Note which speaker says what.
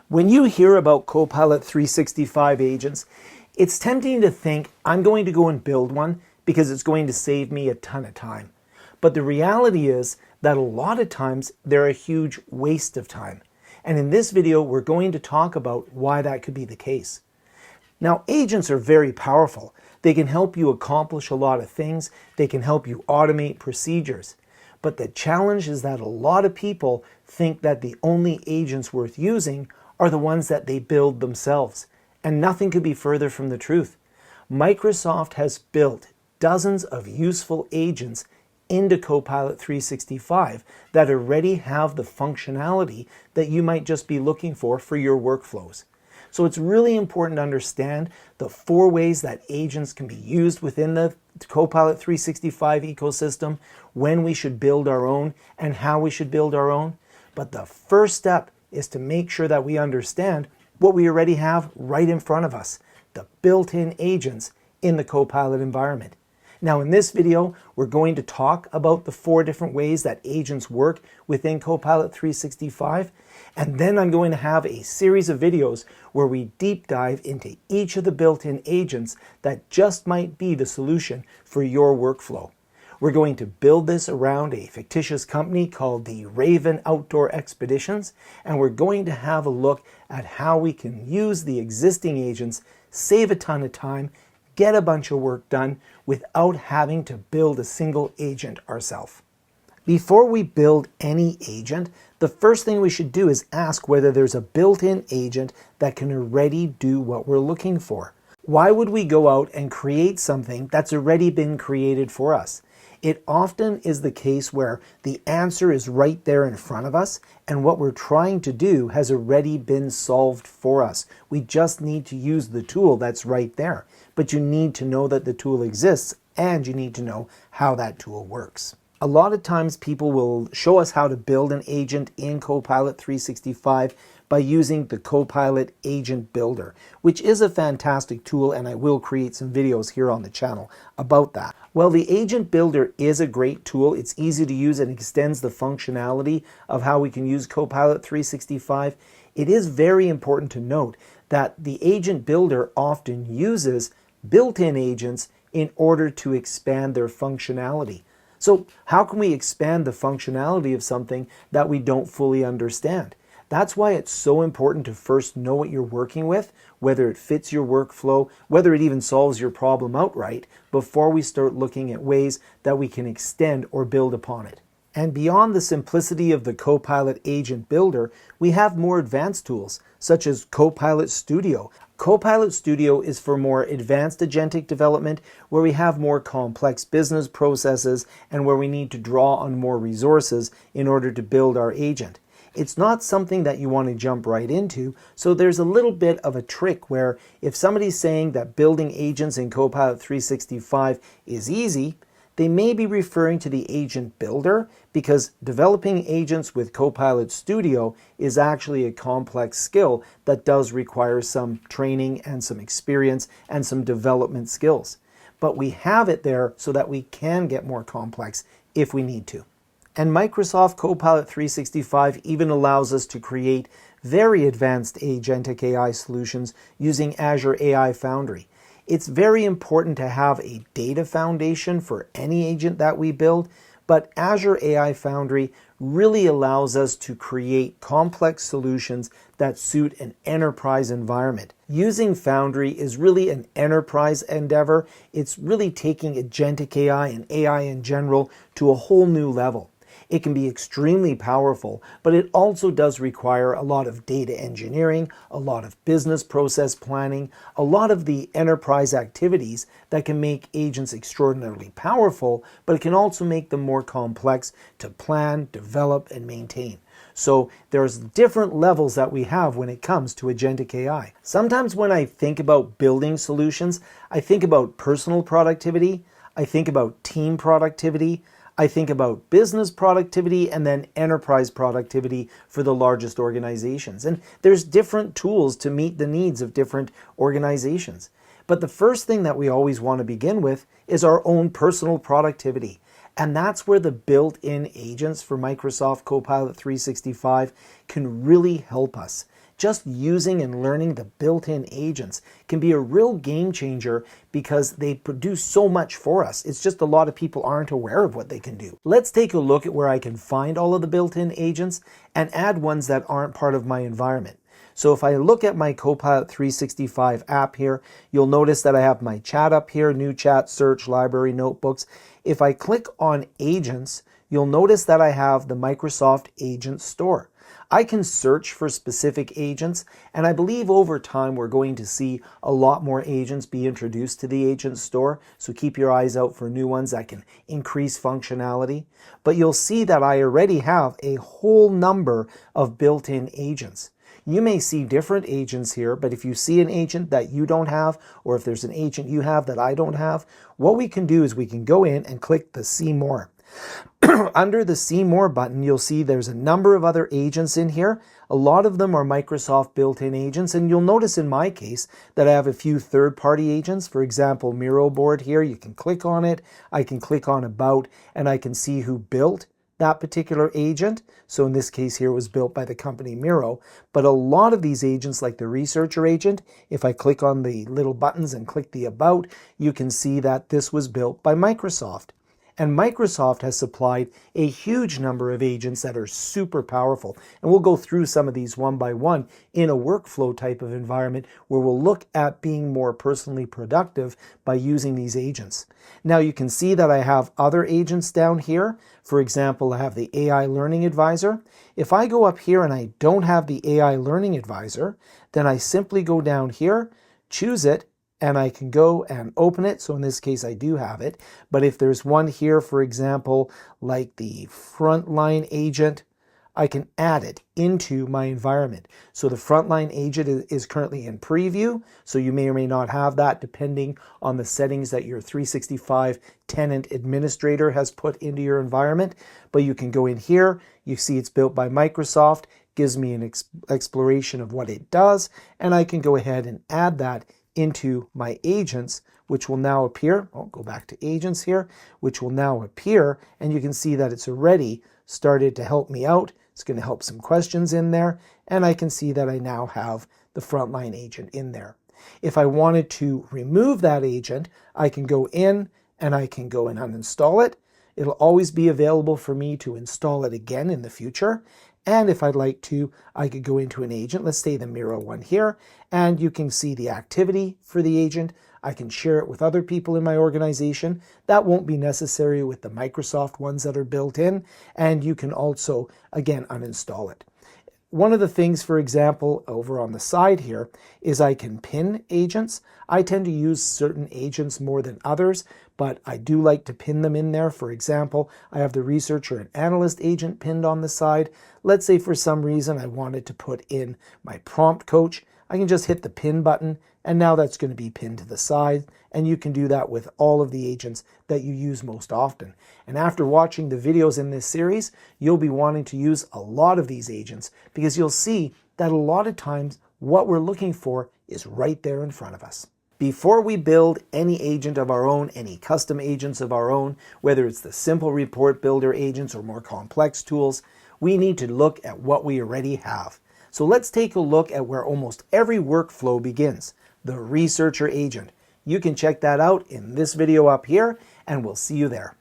Speaker 1: When you hear about Copilot 365 agents, it's tempting to think I'm going to go and build one because it's going to save me a ton of time. But the reality is that a lot of times they're a huge waste of time. And in this video, we're going to talk about why that could be the case. Now, agents are very powerful. They can help you accomplish a lot of things. They can help you automate procedures. But the challenge is that a lot of people think that the only agents worth using are the ones that they build themselves. And nothing could be further from the truth. Microsoft has built dozens of useful agents into Copilot 365 that already have the functionality that you might just be looking for your workflows. So it's really important to understand the 4 ways that agents can be used within the Copilot 365 ecosystem, when we should build our own, and how we should build our own. But the first step is to make sure that we understand what we already have right in front of us, the built-in agents in the Copilot environment. Now in this video, we're going to talk about the 4 different ways that agents work within Copilot 365, and then I'm going to have a series of videos where we deep dive into each of the built-in agents that just might be the solution for your workflow. We're going to build this around a fictitious company called the Raven Outdoor Expeditions, and we're going to have a look at how we can use the existing agents, save a ton of time, get a bunch of work done without having to build a single agent ourselves. Before we build any agent, the first thing we should do is ask whether there's a built-in agent that can already do what we're looking for. Why would we go out and create something that's already been created for us? It often is the case where the answer is right there in front of us, and what we're trying to do has already been solved for us. We just need to use the tool that's right there. But you need to know that the tool exists, and you need to know how that tool works. A lot of times people will show us how to build an agent in Copilot 365 by using the Copilot Agent Builder, which is a fantastic tool, and I will create some videos here on the channel about that. Well, the Agent Builder is a great tool. It's easy to use and extends the functionality of how we can use Copilot 365. It is very important to note that the Agent Builder often uses built-in agents in order to expand their functionality. So how can we expand the functionality of something that we don't fully understand? That's why it's so important to first know what you're working with, whether it fits your workflow, whether it even solves your problem outright, before we start looking at ways that we can extend or build upon it. And beyond the simplicity of the Copilot Agent Builder, we have more advanced tools, such as Copilot Studio. Copilot Studio is for more advanced agentic development, where we have more complex business processes and where we need to draw on more resources in order to build our agent. It's not something that you want to jump right into, so there's a little bit of a trick where if somebody's saying that building agents in Copilot 365 is easy, they may be referring to the Agent Builder, because developing agents with Copilot Studio is actually a complex skill that does require some training and some experience and some development skills. But we have it there so that we can get more complex if we need to. And Microsoft Copilot 365 even allows us to create very advanced agentic AI solutions using Azure AI Foundry. It's very important to have a data foundation for any agent that we build, but Azure AI Foundry really allows us to create complex solutions that suit an enterprise environment. Using Foundry is really an enterprise endeavor. It's really taking agentic AI and AI in general to a whole new level. It can be extremely powerful, but it also does require a lot of data engineering, a lot of business process planning, a lot of the enterprise activities that can make agents extraordinarily powerful, but it can also make them more complex to plan, develop, and maintain. So there's different levels that we have when it comes to agentic AI. Sometimes when I think about building solutions, I think about personal productivity, I think about team productivity, I think about business productivity, and then enterprise productivity for the largest organizations. And there's different tools to meet the needs of different organizations. But the first thing that we always want to begin with is our own personal productivity. And that's where the built-in agents for Microsoft Copilot 365 can really help us. just using and learning the built-in agents can be a real game changer because they produce so much for us. It's just a lot of people aren't aware of what they can do. Let's take a look at where I can find all of the built-in agents and add ones that aren't part of my environment. So if I look at my Copilot 365 app here, you'll notice that I have my chat up here, new chat, search, library, notebooks. If I click on agents, you'll notice that I have the Microsoft Agent Store. I can search for specific agents, and I believe over time we're going to see a lot more agents be introduced to the Agent Store, so keep your eyes out for new ones that can increase functionality. But you'll see that I already have a whole number of built-in agents. You may see different agents here, but if you see an agent that you don't have, or if there's an agent you have that I don't have, what we can do is we can go in and click the See More. Under the See More button, you'll see there's a number of other agents in here. A lot of them are Microsoft built-in agents, and you'll notice in my case that I have a few third-party agents. For example, Miro board here, you can click on it. I can click on About, and I can see who built that particular agent. So in this case here, it was built by the company Miro. But a lot of these agents, like the researcher agent, if I click on the little buttons and click the About, you can see that this was built by Microsoft. And Microsoft has supplied a huge number of agents that are super powerful. And we'll go through some of these one by one in a workflow type of environment where we'll look at being more personally productive by using these agents. Now you can see that I have other agents down here. For example, I have the AI Learning Advisor. If I go up here and I don't have the AI Learning Advisor, then I simply go down here, choose it, and I can go and open it. So in this case, I do have it. But if there's one here, for example, like the Frontline Agent, I can add it into my environment. So the Frontline Agent is currently in preview. So you may or may not have that depending on the settings that your 365 tenant administrator has put into your environment. But you can go in here. You see it's built by Microsoft. Gives me an exploration of what it does. And I can go ahead and add that into my agents, which will now appear. I'll go back to agents here, which will now appear, and you can see that it's already started to help me out. It's going to help some questions in there, and I can see that I now have the Frontline Agent in there. If I wanted to remove that agent, I can go in and I can go and uninstall it. It'll always be available for me to install it again in the future. And if I'd like to, I could go into an agent, let's say the Miro one here, and you can see the activity for the agent. I can share it with other people in my organization. That won't be necessary with the Microsoft ones that are built in, and you can also, again, uninstall it. One of the things, for example, over on the side here, is I can pin agents. I tend to use certain agents more than others, but I do like to pin them in there. For example, I have the researcher and analyst agent pinned on the side. Let's say for some reason I wanted to put in my prompt coach. I can just hit the pin button, and now that's going to be pinned to the side. And you can do that with all of the agents that you use most often. And after watching the videos in this series, you'll be wanting to use a lot of these agents because you'll see that a lot of times what we're looking for is right there in front of us. Before we build any agent of our own, any custom agents of our own, whether it's the simple report builder agents or more complex tools, we need to look at what we already have. So let's take a look at where almost every workflow begins, the researcher agent. You can check that out in this video up here, and we'll see you there.